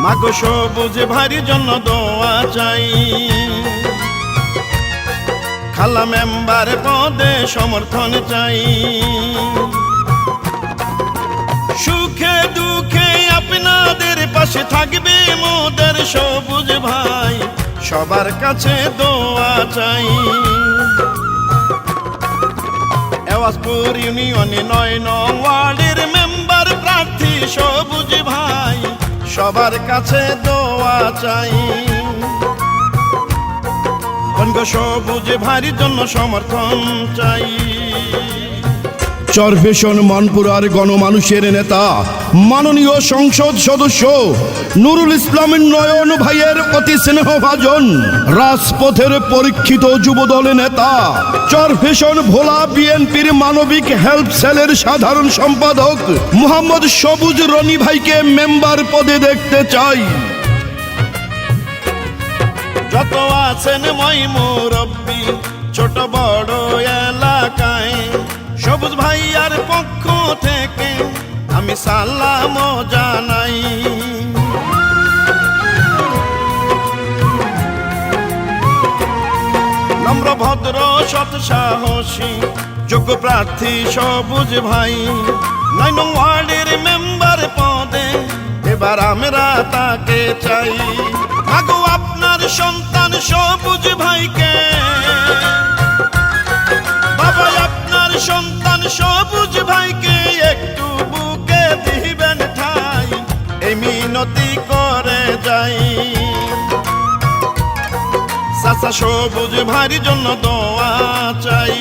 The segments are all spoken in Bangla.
মাগো সবুজ ভাইয়ের জন্য দোয়া চাই, খালা মেম্বার পদে সমর্থন চাই। সুখে দুঃখে আপনাদের পাশে থাকবে মোদের সবুজ ভাই, সবার কাছে দোয়া চাই। এওয়াজপুর ইউনিয়নে ৯ নং ওয়ার্ডের মেম্বার প্রার্থী সবুজ ভাই, সবার কাছে দোয়া চাই। সবুজ ভাইয়ের জন্য সমর্থন চাই। চরফেশন মানপুরার গণমানুষের নেতা মাননীয় সংসদ সদস্য নুরুল ইসলামের নয়ন ভাইয়ের অতি স্নেহভাজন, রাজপথের পরীক্ষিত যুবদলের নেতা, চরফেশন ভোলা বিএনপির মানবিক হেল্প সেলের সাধারণ সম্পাদক মোহাম্মদ সবুজ রনি ভাইকে মেম্বার পদে দেখতে চাই। যত আছেন মই মুরব্বী ছোট বড় এলাকায়, সবুজ ভাইয়ার পক্ষ থেকে আমি সালাম জানাই। নম্র ভদ্র সৎ সাহসী যোগ্য প্রার্থী সবুজ ভাই, ৯ নং ওয়ার্ডের মেম্বার পদে এবার আমরা তাকে চাই। মাগো আপনার সন্তান সবুজ ভাইকে, বাবা আপনার সন্তান সবুজ ভাইকে একটু বুকে দিবেন ঠাই, এই মিনতি করে যাই। চাচা সবুজ ভাইয়ের জন্য দোয়া চাই।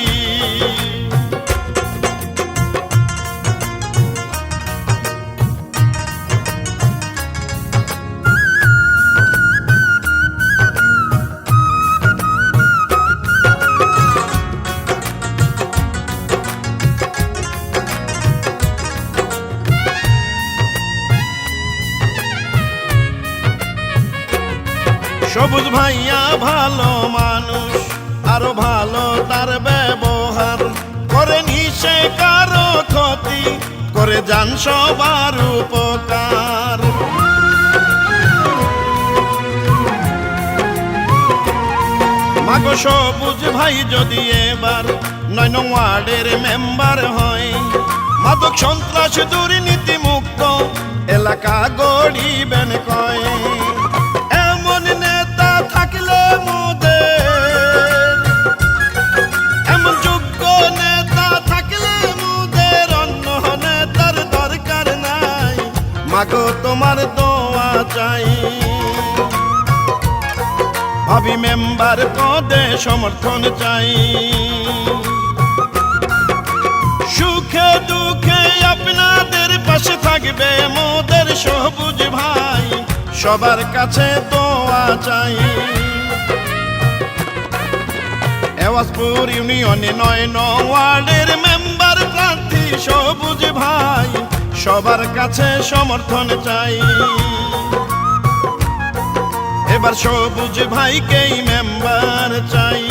সবুজ ভাইয়া ভালো মানুষ, আরো ভালো তার ব্যবহার, করে নিশে কারো ক্ষতি, করে যান সবার উপকার। মাগো সবুজ ভাই যদি এবার ৯ নং ওয়ার্ডের মেম্বার হয়, মাদক সন্ত্রাস দুর্নীতি মুক্ত এলাকা গড়িবেন কয়। এমন নেতা থাকলে মোদের, এমন যোগ্য নেতা থাকলে মোদের অন্য নেতার দরকার নাই। মাগো তোমার দোয়া চাই, ভাবি মেম্বার পদে সমর্থন চাই। সুখে দুঃখে আপনাদের পাশে থাকবে মোদের সবুজ ভাই, সবার কাছে দোয়া চাই। এওয়াজপুর ইউনিয়নে ৯ নং ওয়ার্ডের মেম্বার প্রার্থী সবুজ ভাই, সবার কাছে সমর্থন চাই। এবার সবুজ ভাইকেই মেম্বার চাই।